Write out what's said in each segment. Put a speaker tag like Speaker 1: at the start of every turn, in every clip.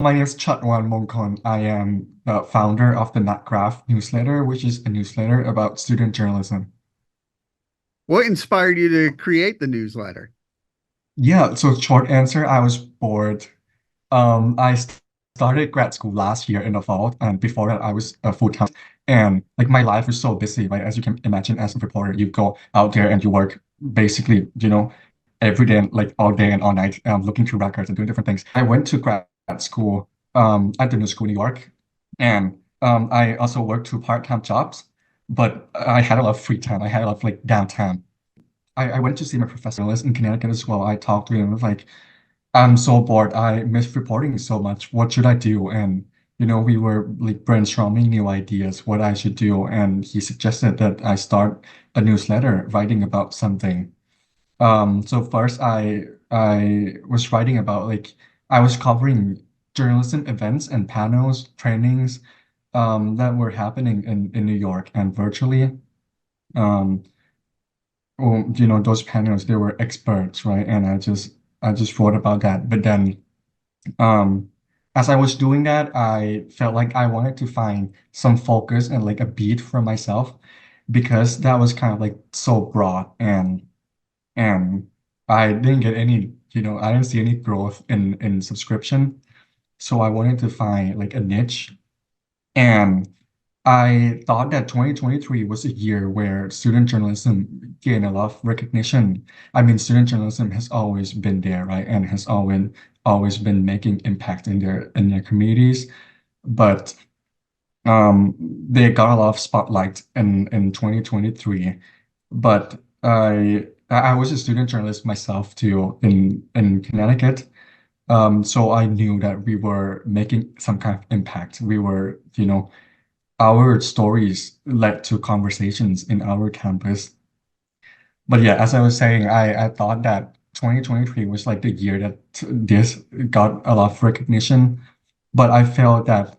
Speaker 1: My name is Chatwan Mongkol. I am the founder of the Nutgraf newsletter, which is a newsletter about student journalism.
Speaker 2: What inspired you to create the newsletter?
Speaker 1: Yeah, so short answer, I was bored. I started grad school last year in the fall, and before that, I was a full-time. And like my life was so busy, right? As you can imagine, as a reporter, you go out there and you work basically, every day, like all day and all night, looking through records and doing different things. I went to grad school at the New School, New York, and I also worked two part-time jobs, but I had a lot of free time. I had a lot of like downtime. I went to see my professor in Connecticut as well. I talked to him like, I'm so bored. I miss reporting so much. What should I do? And we were like brainstorming new ideas, what I should do. And he suggested that I start a newsletter writing about something. So first I was writing about like I was covering journalism events and panels, trainings that were happening in New York and virtually. Um, well, those panels, they were experts, right? And I just wrote about that. But then um, as I was doing that, I felt like I wanted to find some focus and like a beat for myself because that was kind of like so broad and I didn't get any, I didn't see any growth in subscription. So I wanted to find like a niche. And I thought that 2023 was a year where student journalism gained a lot of recognition. I mean, student journalism has always been there, right? And has always been making impact in their communities. But they got a lot of spotlight in 2023. But I was a student journalist myself too in Connecticut. So I knew that we were making some kind of impact. We were, our stories led to conversations in our campus. But yeah, as I was saying, I thought that 2023 was like the year that this got a lot of recognition. But I felt that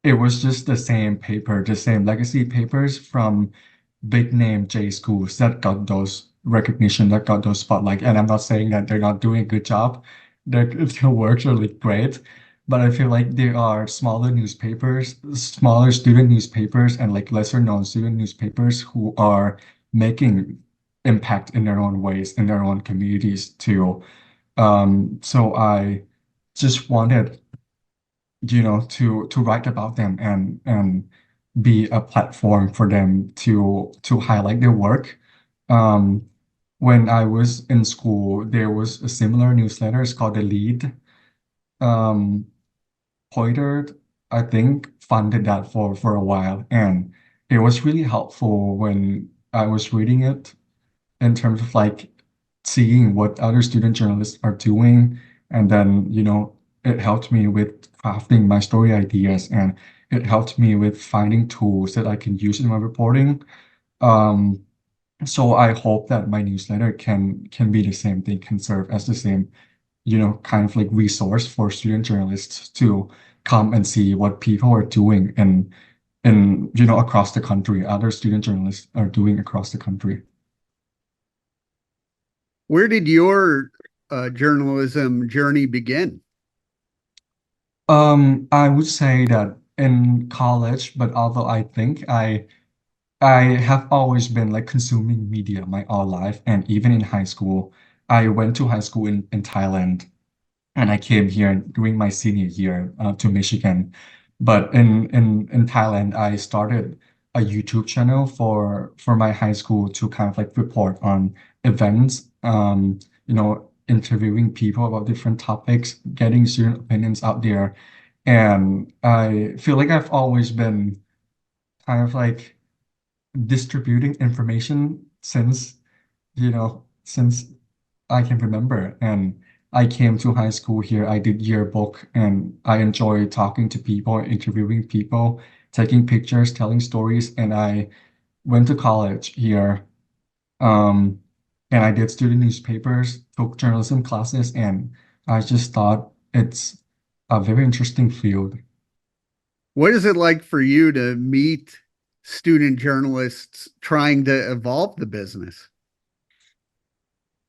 Speaker 1: it was just the same paper, the same legacy papers from big name J schools that got those recognition, that got those spotlight. And I'm not saying that they're not doing a good job. Their works are like great, but I feel like there are smaller newspapers, smaller student newspapers, and like lesser known student newspapers who are making impact in their own ways, in their own communities too. So I just wanted to write about them and be a platform for them to highlight their work. Um, when I was in school, there was a similar newsletter. It's called The Lead. Um, Poiter, I think, funded that for a while, and it was really helpful when I was reading it in terms of like seeing what other student journalists are doing. And then, it helped me with crafting my story ideas and it helped me with finding tools that I can use in my reporting. Um, so I hope that my newsletter can be the same thing, can serve as the same, kind of like resource for student journalists to come and see what people are doing and across the country, other student journalists are doing across the country.
Speaker 2: Where did your journalism journey begin?
Speaker 1: I would say that in college, but although I think I have always been like consuming media my whole life, and even in high school, I went to high school in Thailand, and I came here during my senior year to Michigan. But in Thailand, I started a YouTube channel for my high school to kind of like report on events, interviewing people about different topics, getting student opinions out there. And I feel like I've always been kind of like distributing information since I can remember. And I came to high school here, I did yearbook, and I enjoy talking to people, interviewing people, taking pictures, telling stories. And I went to college here, um, and I did student newspapers, took journalism classes, and I just thought it's a very interesting field.
Speaker 2: What is it like for you to meet student journalists trying to evolve the business?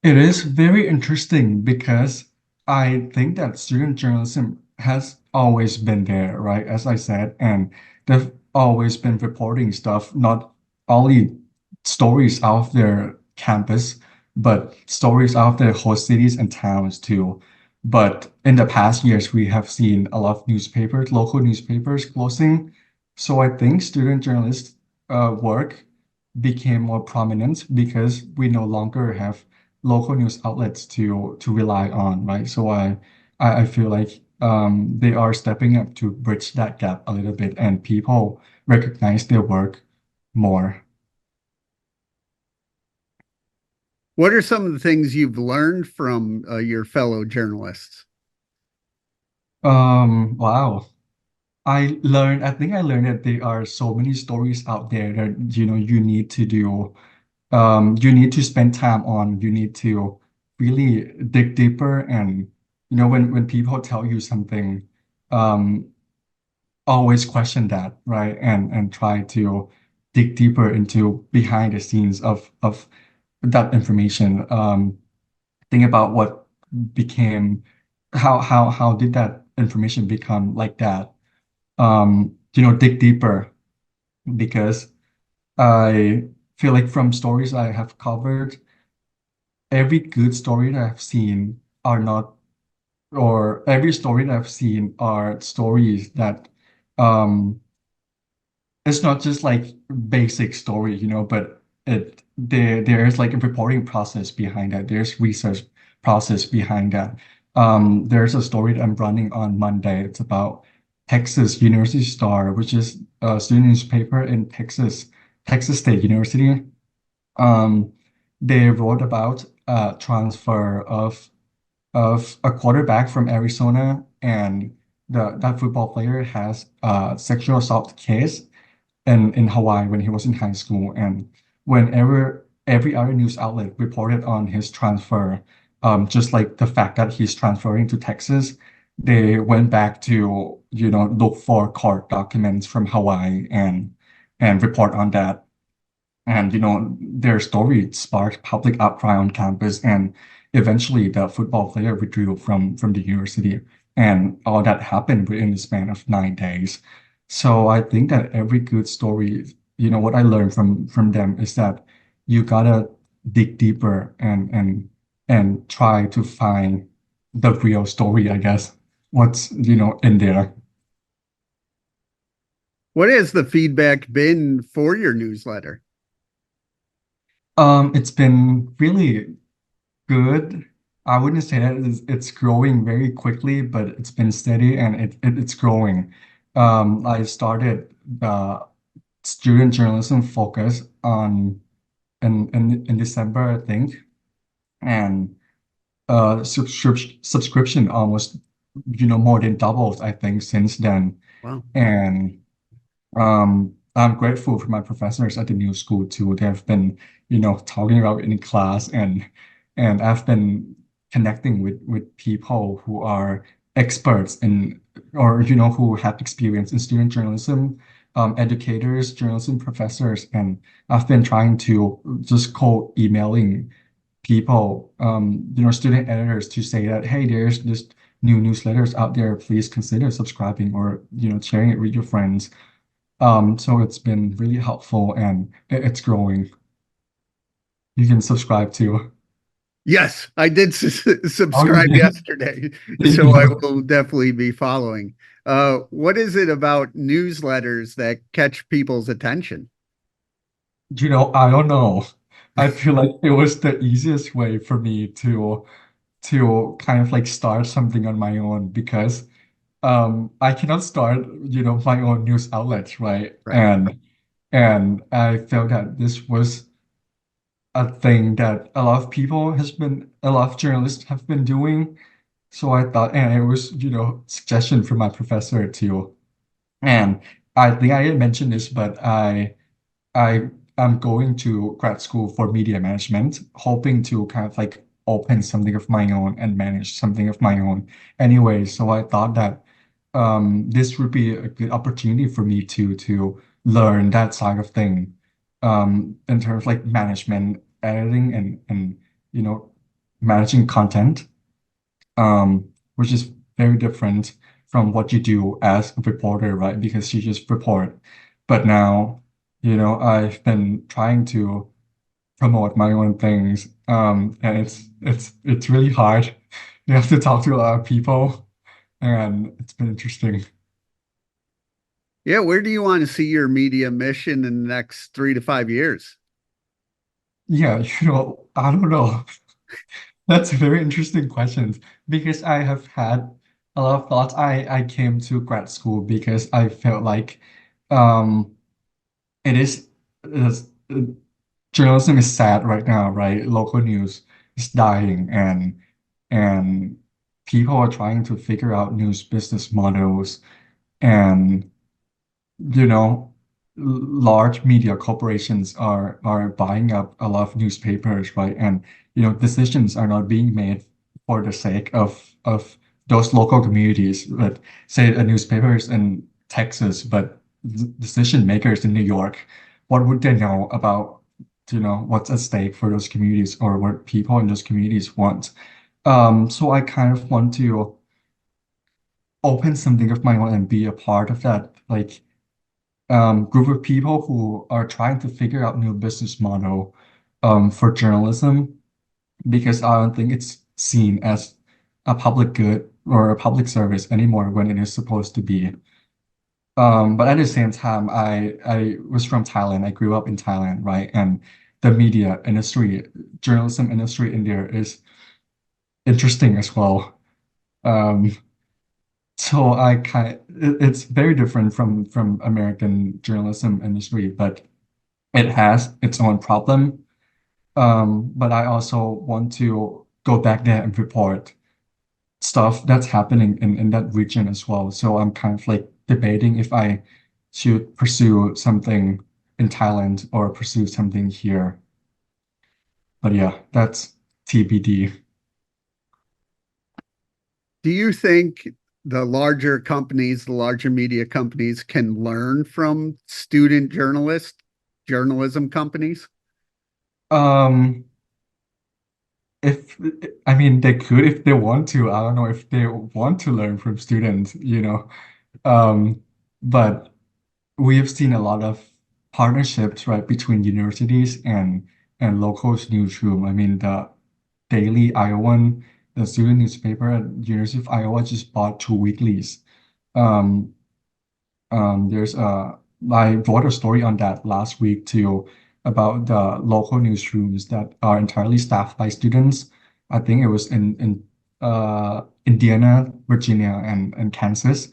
Speaker 1: It is very interesting because I think that student journalism has always been there, right? As I said, and they've always been reporting stuff, not only stories out of their campus, but stories out of their host cities and towns too. But in the past years, we have seen a lot of newspapers, local newspapers closing. So I think student journalists' work became more prominent because we no longer have local news outlets to rely on, right? So I feel like they are stepping up to bridge that gap a little bit, and people recognize their work more.
Speaker 2: What are some of the things you've learned from your fellow journalists?
Speaker 1: Wow. I think I learned that there are so many stories out there that, you need to do, you need to spend time on, you need to really dig deeper. And, when people tell you something, um, always question that, right? And try to dig deeper into behind the scenes of that information. Think about what became, how did that information become like that? Dig deeper because I feel like from stories I have covered, every good story that I've seen are not, or every story that I've seen are stories that um it's not just like basic story, but there's like a reporting process behind that. There's research process behind that. There's a story that I'm running on Monday. It's about Texas University Star, which is a student newspaper in Texas State University. Um, they wrote about transfer of a quarterback from Arizona, and that football player has a sexual assault case in Hawaii when he was in high school. And whenever every other news outlet reported on his transfer, just like the fact that he's transferring to Texas, they went back to, look for court documents from Hawaii and report on that. And their story sparked public outcry on campus, and eventually the football player withdrew from the university. And all that happened within the span of 9 days. So I think that every good story, what I learned from them is that you gotta dig deeper and try to find the real story, I guess. What's, in there.
Speaker 2: What has the feedback been for your newsletter?
Speaker 1: It's been really good. I wouldn't say that it's growing very quickly, but it's been steady and it's growing. I started the student journalism focus on in December, I think, and subscription almost more than doubled, I think, since then.
Speaker 2: Wow.
Speaker 1: And I'm grateful for my professors at the new school too. They have been, talking about it in class, and I've been connecting with people who are experts in, or who have experience in student journalism, educators, journalism professors, and I've been trying to just cold emailing people, student editors to say that, hey, there's this new newsletters out there. Please consider subscribing or, sharing it with your friends. So it's been really helpful and it's growing. You can subscribe to.
Speaker 2: Yes, I did
Speaker 1: Oh,
Speaker 2: subscribe
Speaker 1: yeah.
Speaker 2: yesterday, so I will definitely be following. What is it about newsletters that catch people's attention?
Speaker 1: I don't know. I feel like it was the easiest way for me to kind of like start something on my own because I cannot start, my own news outlets, right?
Speaker 2: Right.
Speaker 1: And I felt that this was a thing that a lot of journalists have been doing. So I thought, and it was, suggestion from my professor too. And I think I didn't mention this, but I am going to grad school for media management, hoping to kind of like open something of my own and manage something of my own anyway. So I thought that this would be a good opportunity for me to learn that side of thing, in terms of like management, editing, and you know managing content, which is very different from what you do as a reporter, right? Because you just report. But now, I've been trying to promote my own things, and it's really hard. You have to talk to a lot of people, and it's been interesting.
Speaker 2: Yeah, where do you want to see your media mission in the next 3 to 5 years?
Speaker 1: Yeah, I don't know. That's a very interesting question because I have had a lot of thoughts. I came to grad school because I felt like um it is journalism is sad right now, right? Local news is dying and people are trying to figure out news business models and you know, large media corporations are buying up a lot of newspapers, right? And decisions are not being made for the sake of those local communities. But say a newspaper is in Texas, but decision makers in New York, what would they know about, what's at stake for those communities or what people in those communities want? So I kind of want to open something of my own and be a part of that, like group of people who are trying to figure out new business model for journalism because I don't think it's seen as a public good or a public service anymore when it is supposed to be. But at the same time, I was from Thailand. I grew up in Thailand, right? And the media industry, journalism industry in there is interesting as well. Um, so it's very different from American journalism industry, but it has its own problem. But I also want to go back there and report stuff that's happening in that region as well. So I'm kind of like debating if I should pursue something in Thailand or pursue something here. But yeah, that's TBD.
Speaker 2: Do you think the larger companies, the larger media companies can learn from student journalists, journalism companies?
Speaker 1: Um, if I mean they could if they want to. I don't know if they want to learn from students. Um, but we have seen a lot of partnerships, right, between universities and local newsroom. I mean, the Daily Iowan, the student newspaper at University of Iowa just bought two weeklies. Um, there's I wrote a story on that last week too about the local newsrooms that are entirely staffed by students. I think it was in Indiana, Virginia, and Kansas.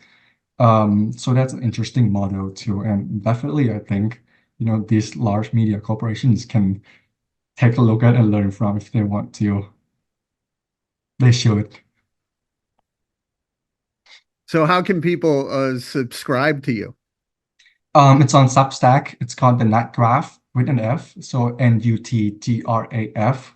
Speaker 1: So that's an interesting model too, and definitely I think these large media corporations can take a look at and learn from if they want to. They should.
Speaker 2: So, how can people subscribe to you?
Speaker 1: It's on Substack. It's called the Nutgraf with an F, so Nutgraf.